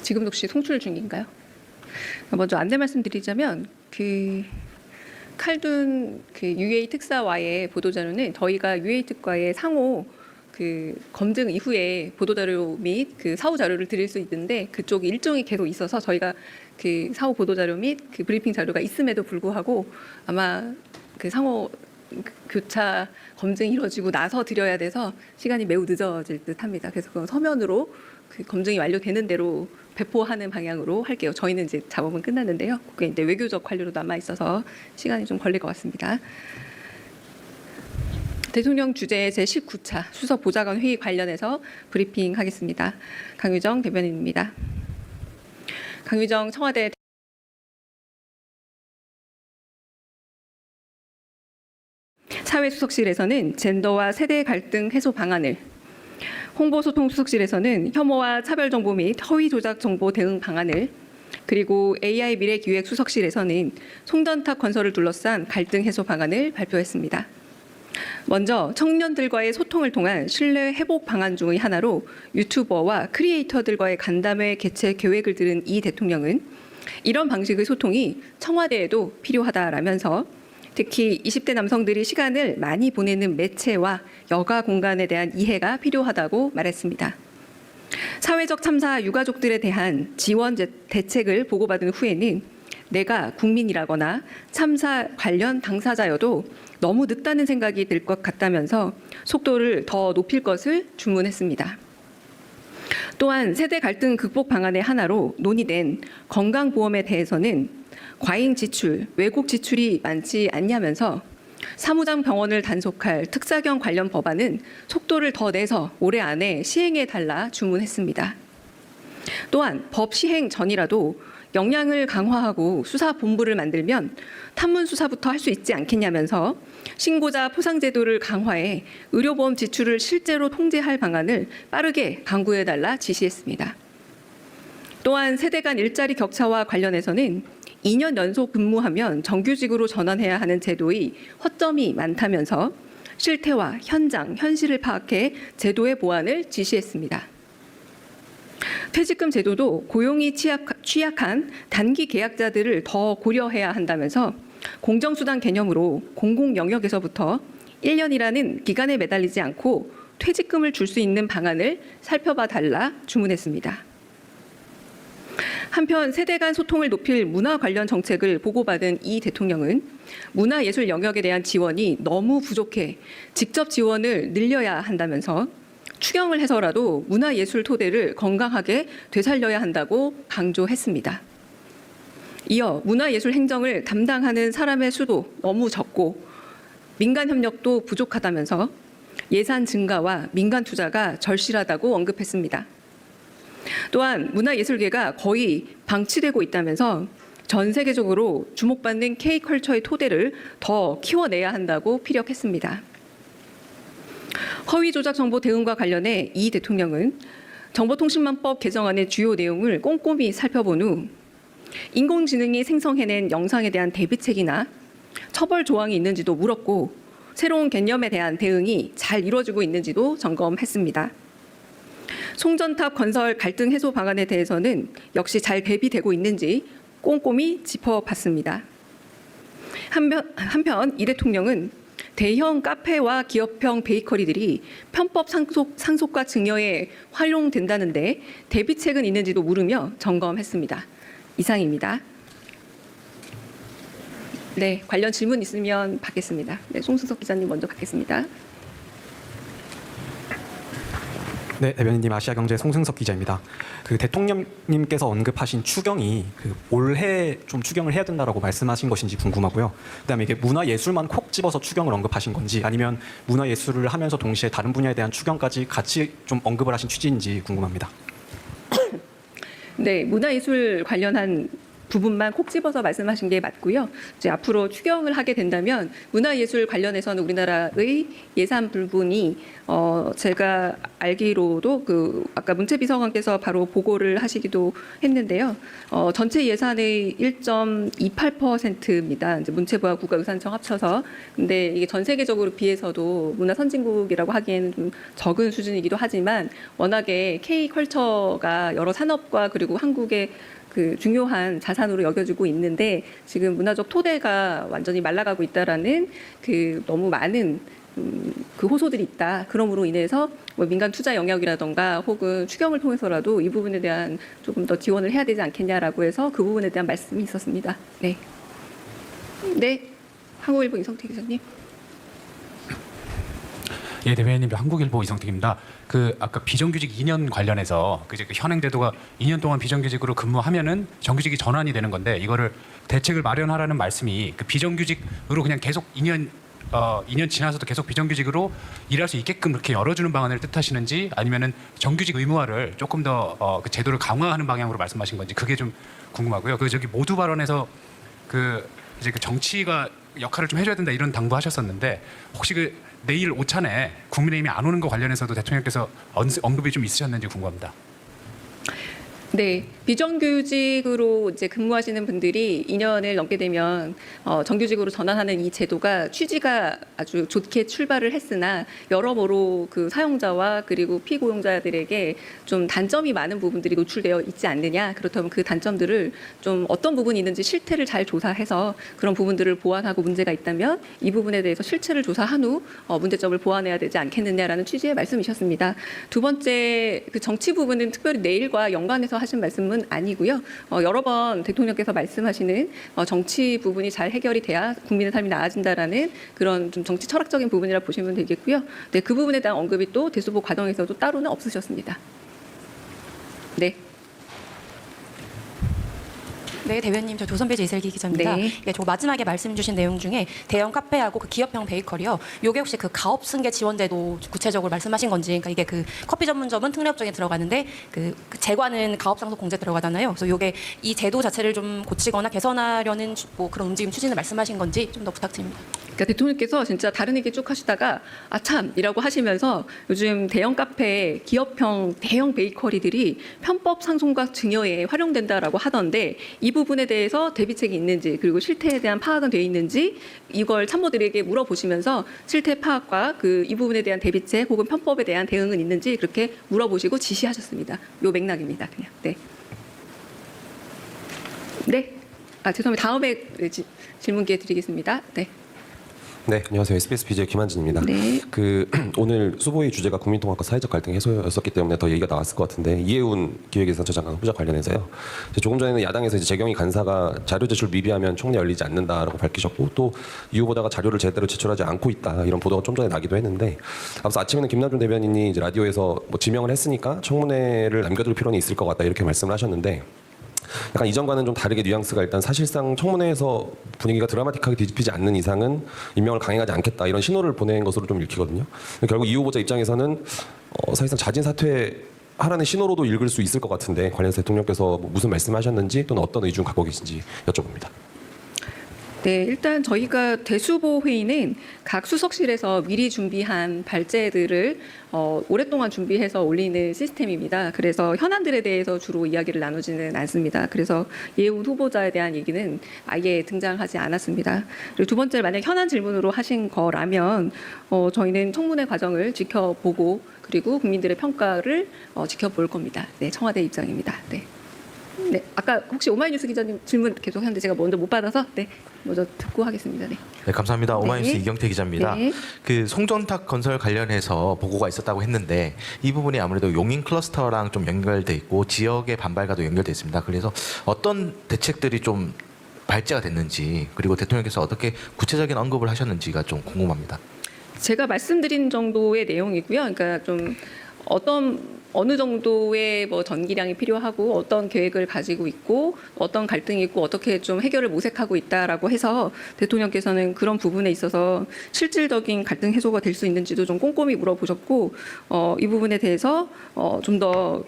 지금도 혹시 송출 중인가요? 먼저 안내 말씀드리자면 칼둔 UA 특사와의 보도자료는 저희가 UA 특과의 상호 검증 이후에 보도자료 및 사후 자료를 드릴 수 있는데 그쪽 일정이 계속 있어서 저희가 사후 보도자료 및 브리핑 자료가 있음에도 불구하고 아마 상호 교차 검증이 이루어지고 나서 드려야 돼서 시간이 매우 늦어질 듯합니다. 그래서 그건 서면으로 검증이 완료되는 대로 배포하는 방향으로 할게요. 저희는 이제 작업은 끝났는데요. 그게 이제 외교적 관료로 남아 있어서 시간이 좀 걸릴 것 같습니다. 대통령 주재 제19차 수석 보좌관 회의 관련해서 브리핑하겠습니다. 강유정 대변인입니다. 강유정 청와대 사회수석실에서는 젠더와 세대 갈등 해소 방안을, 홍보소통수석실에서는 혐오와 차별정보 및 허위조작 정보 대응 방안을, 그리고 AI 미래기획수석실에서는 송전탑 건설을 둘러싼 갈등 해소 방안을 발표했습니다. 먼저 청년들과의 소통을 통한 신뢰 회복 방안 중의 하나로 유튜버와 크리에이터들과의 간담회 개최 계획을 들은 이 대통령은 이런 방식의 소통이 청와대에도 필요하다라면서 특히 20대 남성들이 시간을 많이 보내는 매체와 여가 공간에 대한 이해가 필요하다고 말했습니다. 사회적 참사 유가족들에 대한 지원 대책을 보고받은 후에는 내가 국민이라거나 참사 관련 당사자여도 너무 늦다는 생각이 들 것 같다면서 속도를 더 높일 것을 주문했습니다. 또한 세대 갈등 극복 방안의 하나로 논의된 건강보험에 대해서는 과잉 지출, 왜곡 지출이 많지 않냐면서 사무장 병원을 단속할 특사경 관련 법안은 속도를 더 내서 올해 안에 시행해달라 주문했습니다. 또한 법 시행 전이라도 역량을 강화하고 수사본부를 만들면 탐문 수사부터 할 수 있지 않겠냐면서 신고자 포상제도를 강화해 의료보험 지출을 실제로 통제할 방안을 빠르게 강구해달라 지시했습니다. 또한 세대 간 일자리 격차와 관련해서는 2년 연속 근무하면 정규직으로 전환해야 하는 제도의 허점이 많다면서 실태와 현장, 현실을 파악해 제도의 보완을 지시했습니다. 퇴직금 제도도 고용이 취약한 단기 계약자들을 더 고려해야 한다면서 공정수당 개념으로 공공 영역에서부터 1년이라는 기간에 매달리지 않고 퇴직금을 줄 수 있는 방안을 살펴봐 달라 주문했습니다. 한편 세대 간 소통을 높일 문화 관련 정책을 보고받은 이 대통령은 문화예술 영역에 대한 지원이 너무 부족해 직접 지원을 늘려야 한다면서 추경을 해서라도 문화예술 토대를 건강하게 되살려야 한다고 강조했습니다. 이어 문화예술 행정을 담당하는 사람의 수도 너무 적고 민간 협력도 부족하다면서 예산 증가와 민간 투자가 절실하다고 언급했습니다. 또한 문화예술계가 거의 방치되고 있다면서 전 세계적으로 주목받는 K컬처의 토대를 더 키워내야 한다고 피력했습니다. 허위조작 정보 대응과 관련해 이 대통령은 정보통신망법 개정안의 주요 내용을 꼼꼼히 살펴본 후 인공지능이 생성해낸 영상에 대한 대비책이나 처벌 조항이 있는지도 물었고 새로운 개념에 대한 대응이 잘 이루어지고 있는지도 점검했습니다. 송전탑 건설 갈등 해소 방안에 대해서는 역시 잘 대비되고 있는지 꼼꼼히 짚어봤습니다. 한편 이 대통령은 대형 카페와 기업형 베이커리들이 편법 상속과 증여에 활용된다는데 대비책은 있는지도 물으며 점검했습니다. 이상입니다. 네, 관련 질문 있으면 받겠습니다. 네, 송승석 기자님 먼저 받겠습니다. 네, 대변인님 아시아경제 송승석 기자입니다. 대통령님께서 언급하신 추경이 올해 좀 추경을 해야 된다라고 말씀하신 것인지 궁금하고요. 그다음에 이게 문화예술만 콕 집어서 추경을 언급하신 건지 아니면 문화예술을 하면서 동시에 다른 분야에 대한 추경까지 같이 좀 언급을 하신 취지인지 궁금합니다. 네, 문화예술 관련한 부분만 콕 집어서 말씀하신 게 맞고요. 이제 앞으로 추경을 하게 된다면 문화예술 관련해서는 우리나라의 예산 부분이 제가 알기로도 그 아까 문체비서관께서 바로 보고를 하시기도 했는데요. 전체 예산의 1.28%입니다. 이제 문체부와 국가유산청 합쳐서. 근데 이게 전 세계적으로 비해서도 문화 선진국이라고 하기에는 좀 적은 수준이기도 하지만 워낙에 K컬처가 여러 산업과 그리고 한국의 그 중요한 자산으로 여겨지고 있는데 지금 문화적 토대가 완전히 말라가고 있다라는 그 너무 많은 그 호소들이 있다. 그러므로 인해서 뭐 민간 투자 영역이라던가 혹은 추경을 통해서라도 이 부분에 대한 조금 더 지원을 해야 되지 않겠냐라고 해서 그 부분에 대한 말씀이 있었습니다. 네. 네. 한국일보 이성택 기자님. 예, 대변인님, 한국일보 이성택입니다. 그 아까 비정규직 2년 관련해서 그 현행 제도가 2년 동안 비정규직으로 근무하면은 정규직이 전환이 되는 건데 이거를 대책을 마련하라는 말씀이 그 비정규직으로 그냥 계속 2년 지나서도 계속 비정규직으로 일할 수 있게끔 그렇게 열어주는 방안을 뜻하시는지 아니면은 정규직 의무화를 조금 더 그 제도를 강화하는 방향으로 말씀하신 건지 그게 좀 궁금하고요. 그 저기 모두 발언에서 그 이제 그 정치가 역할을 좀 해줘야 된다 이런 당부하셨었는데 혹시 그 내일 오찬에 국민의힘이 안 오는 거 관련해서도 대통령께서 언급이 좀 있으셨는지 궁금합니다. 네, 비정규직으로 이제 근무하시는 분들이 2년을 넘게 되면 정규직으로 전환하는 이 제도가 취지가 아주 좋게 출발을 했으나 여러모로 그 사용자와 그리고 피고용자들에게 좀 단점이 많은 부분들이 노출되어 있지 않느냐. 그렇다면 그 단점들을 좀 어떤 부분이 있는지 실태를 잘 조사해서 그런 부분들을 보완하고 문제가 있다면 이 부분에 대해서 실체를 조사한 후 문제점을 보완해야 되지 않겠느냐라는 취지의 말씀이셨습니다. 두 번째 그 정치 부분은 특별히 내일과 연관해서 하신 말씀은 아니고요. 여러 번 대통령께서 말씀하시는 정치 부분이 잘 해결이 돼야 국민의 삶이 나아진다라는 그런 좀 정치 철학적인 부분이라 보시면 되겠고요. 네, 그 부분에 대한 언급이 또 대수보 과정에서도 따로는 없으셨습니다. 네. 네, 대변인님, 저 조선배지 이슬기 기자입니다. 네. 저 마지막에 말씀 주신 내용 중에 대형 카페하고 그 기업형 베이커리요. 요게 혹시 그 가업 승계 지원제도 구체적으로 말씀하신 건지, 그러니까 이게 그 커피 전문점은 특례업종에 들어가는데 그 제과는 가업상속 공제 들어가잖아요. 그래서 요게 이 제도 자체를 좀 고치거나 개선하려는 뭐 그런 움직임 추진을 말씀하신 건지 좀 더 부탁드립니다. 그러니까 대통령께서 진짜 다른 얘기 쭉 하시다가 아참이라고 하시면서 요즘 대형 카페, 기업형 대형 베이커리들이 편법 상속과 증여에 활용된다라고 하던데 이 부분에 대해서 대비책이 있는지 그리고 실태에 대한 파악은 돼 있는지 이걸 참모들에게 물어보시면서 실태 파악과 그 이 부분에 대한 대비책 혹은 편법에 대한 대응은 있는지 그렇게 물어보시고 지시하셨습니다. 요 맥락입니다. 그냥. 네. 네. 아 죄송합니다. 다음에 질문 기회 드리겠습니다. 네. 네, 안녕하세요. SBS BJ 김한진입니다. 네. 오늘 수보의 주제가 국민통합과 사회적 갈등 해소였었기 때문에 더 얘기가 나왔을 것 같은데 이해운 기획예산처 장관 후보자 관련해서요. 조금 전에는 야당에서 이제 재경희 간사가 자료 제출 미비하면 총리 열리지 않는다라고 밝히셨고 또 이 후보자가 자료를 제대로 제출하지 않고 있다 이런 보도가 좀 전에 나기도 했는데 앞서 아침에는 김남준 대변인이 이제 라디오에서 뭐 지명을 했으니까 청문회를 남겨둘 필요는 있을 것 같다 이렇게 말씀을 하셨는데. 약간 이전과는 좀 다르게 뉘앙스가 일단 사실상 청문회에서 분위기가 드라마틱하게 뒤집히지 않는 이상은 임명을 강행하지 않겠다 이런 신호를 보낸 것으로 좀 읽히거든요. 결국 이 후보자 입장에서는 사실상 자진 사퇴하라는 신호로도 읽을 수 있을 것 같은데 관련해서 대통령께서 무슨 말씀하셨는지 또는 어떤 의중 갖고 계신지 여쭤봅니다. 네, 일단 저희가 대수보 회의는 각 수석실에서 미리 준비한 발제들을 오랫동안 준비해서 올리는 시스템입니다. 그래서 현안들에 대해서 주로 이야기를 나누지는 않습니다. 그래서 예운 후보자에 대한 얘기는 아예 등장하지 않았습니다. 그리고 두 번째, 만약 현안 질문으로 하신 거라면 저희는 청문회 과정을 지켜보고 그리고 국민들의 평가를 지켜볼 겁니다. 네, 청와대 입장입니다. 네. 네, 아까 혹시 오마이뉴스 기자님 질문 계속 하는데 제가 먼저 못 받아서 먼저 듣고 하겠습니다. 네, 네, 감사합니다. 오마이뉴스 네. 이경태 기자입니다. 네. 그 송전탑 건설 관련해서 보고가 있었다고 했는데 이 부분이 아무래도 용인 클러스터랑 좀 연결돼 있고 지역의 반발과도 연결돼 있습니다. 그래서 어떤 대책들이 좀 발제가 됐는지 그리고 대통령께서 어떻게 구체적인 언급을 하셨는지가 좀 궁금합니다. 제가 말씀드린 정도의 내용이고요. 그러니까 좀 어느 정도의 뭐 전기량이 필요하고 어떤 계획을 가지고 있고 어떤 갈등이 있고 어떻게 좀 해결을 모색하고 있다라고 해서 대통령께서는 그런 부분에 있어서 실질적인 갈등 해소가 될 수 있는지도 좀 꼼꼼히 물어보셨고 이 부분에 대해서 좀 더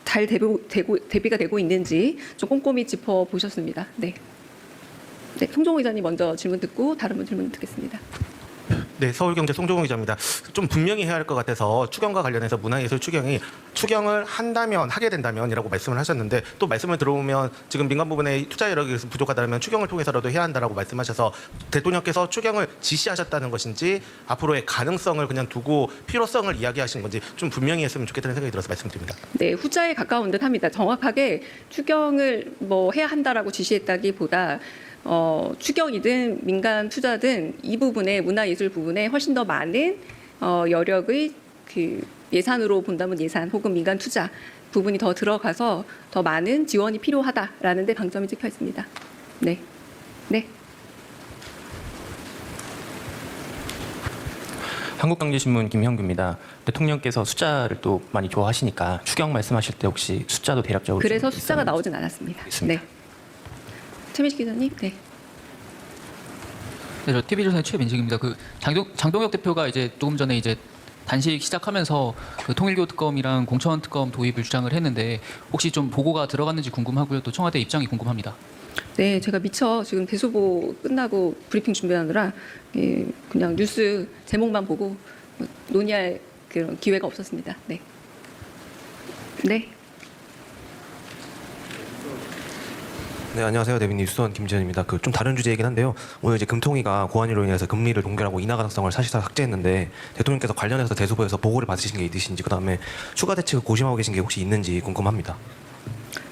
잘 대비가 되고 있는지 좀 꼼꼼히 짚어보셨습니다. 네. 네, 송정호 기자님 먼저 질문 듣고 다른 분 질문 듣겠습니다. 네, 서울경제 송종훈 기자입니다. 좀 분명히 해야 할 것 같아서 추경과 관련해서 문화예술 추경이 추경을 하게 된다면이라고 말씀을 하셨는데 또 말씀을 들어보면 지금 민간 부분에 투자 여력이 부족하다면 추경을 통해서라도 해야 한다라고 말씀하셔서 대통령께서 추경을 지시하셨다는 것인지 앞으로의 가능성을 그냥 두고 필요성을 이야기하시는 건지 좀 분명히 했으면 좋겠다는 생각이 들어서 말씀드립니다. 네, 후자에 가까운 듯합니다. 정확하게 추경을 뭐 해야 한다라고 지시했다기보다 추경이든 민간 투자든 이 부분에 문화예술 부분에 훨씬 더 많은 여력의 그 예산으로 본다면 예산 혹은 민간 투자 부분이 더 들어가서 더 많은 지원이 필요하다라는 데 방점이 찍혀 있습니다. 네. 네. 한국경제신문 김형규입니다. 대통령께서 숫자를 또 많이 좋아하시니까 추경 말씀하실 때 혹시 숫자도 대략적으로 그래서 좀 숫자가 있었는지. 나오진 않았습니다. 알겠습니다. 네. 최민식 기자님. 네. 네, 저 TV조선의 최민식입니다. 그 장동혁 대표가 이제 조금 전에 이제 단식 시작하면서 그 통일교 특검이랑 공천 특검 도입을 주장을 했는데 혹시 좀 보고가 들어갔는지 궁금하고요. 또 청와대 입장이 궁금합니다. 네, 제가 미처 지금 대수보 끝나고 브리핑 준비하느라 그냥 뉴스 제목만 보고 논의할 그런 기회가 없었습니다. 네. 네. 네, 안녕하세요. 네빈 뉴스원 김지현입니다. 그 좀 다른 주제이긴 한데요. 오늘 이제 금통위가 고환위로 인해서 금리를 동결하고 인하 가능성을 사실상 삭제했는데 대통령께서 관련해서 대수보에서 보고를 받으신 게 있으신지 그다음에 추가 대책을 고심하고 계신 게 혹시 있는지 궁금합니다.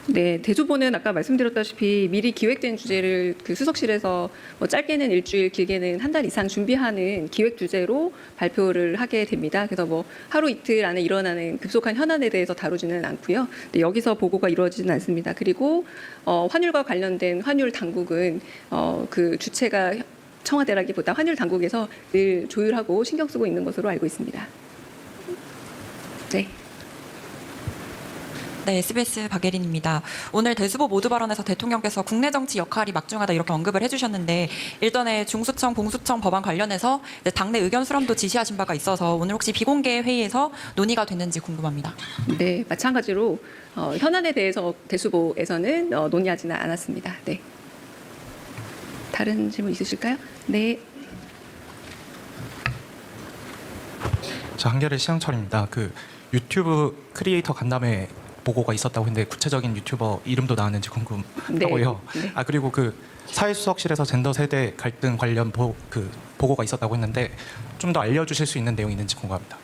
네, 대주보는 아까 말씀드렸다시피 미리 기획된 주제를 그 수석실에서 뭐 짧게는 일주일, 길게는 한 달 이상 준비하는 기획 주제로 발표를 하게 됩니다. 그래서 뭐 하루 이틀 안에 일어나는 급속한 현안에 대해서 다루지는 않고요. 네, 여기서 보고가 이루어지지는 않습니다. 그리고 환율과 관련된 환율 당국은 그 주체가 청와대라기보다 환율 당국에서 늘 조율하고 신경 쓰고 있는 것으로 알고 있습니다. 네. 네, SBS 박예린입니다. 오늘 대수보 모두 발언에서 대통령께서 국내 정치 역할이 막중하다 이렇게 언급을 해주셨는데 일전에 중수청, 공수청 법안 관련해서 당내 의견 수렴도 지시하신 바가 있어서 오늘 혹시 비공개 회의에서 논의가 됐는지 궁금합니다. 네, 마찬가지로 현안에 대해서 대수보에서는 논의하지는 않았습니다. 네. 다른 질문 있으실까요? 네. 저 한겨레 시장철입니다. 그 유튜브 크리에이터 간담회 보고가 있었다고 했는데 구체적인 유튜버 이름도 나왔는지 궁금하고요. 네. 아 그리고 그 사회수석실에서 젠더 세대 갈등 관련 보고가 있었다고 했는데 좀 더 알려주실 수 있는 내용이 있는지 궁금합니다.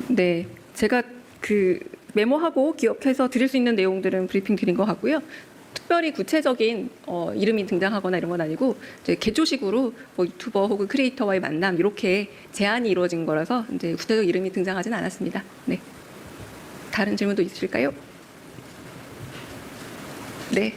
네, 제가 그 메모하고 기억해서 드릴 수 있는 내용들은 브리핑 드린 것 같고요. 특별히 구체적인 이름이 등장하거나 이런 건 아니고 이제 개조식으로 뭐 유튜버 혹은 크리에이터와의 만남 이렇게 제안이 이루어진 거라서 이제 구체적 이름이 등장하지는 않았습니다. 네. 다른 질문도 있으실까요? 네.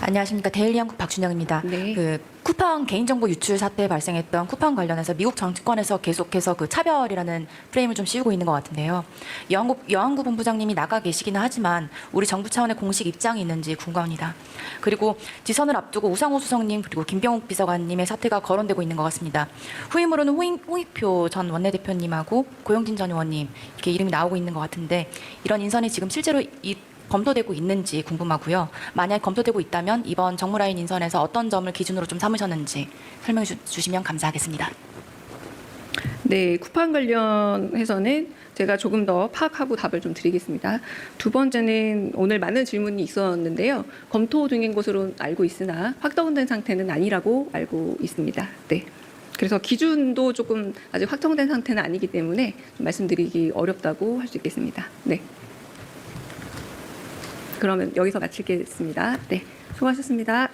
안녕하십니까. 데일리 한국 박준영입니다. 네. 그 쿠팡 개인정보 유출 사태 발생했던 쿠팡 관련해서 미국 정치권에서 계속해서 그 차별이라는 프레임을 좀 씌우고 있는 것 같은데요. 여한구 본부장님이 나가 계시기는 하지만 우리 정부 차원의 공식 입장이 있는지 궁금합니다. 그리고 지선을 앞두고 우상호 수석님 그리고 김병욱 비서관님의 사태가 거론되고 있는 것 같습니다. 후임으로는 홍익표 전 원내대표님하고 고영진 전 의원님 이렇게 이름이 나오고 있는 것 같은데 이런 인선이 지금 실제로 검토되고 있는지 궁금하고요. 만약 검토되고 있다면 이번 정무라인 인선에서 어떤 점을 기준으로 좀 삼으셨는지 설명해 주시면 감사하겠습니다. 네, 쿠팡 관련해서는 제가 조금 더 파악하고 답을 좀 드리겠습니다. 두 번째는 오늘 많은 질문이 있었는데요. 검토 중인 것으로 알고 있으나 확정된 상태는 아니라고 알고 있습니다. 네. 그래서 기준도 조금 아직 확정된 상태는 아니기 때문에 좀 말씀드리기 어렵다고 할 수 있겠습니다. 네. 그러면 여기서 마치겠습니다. 네, 수고하셨습니다.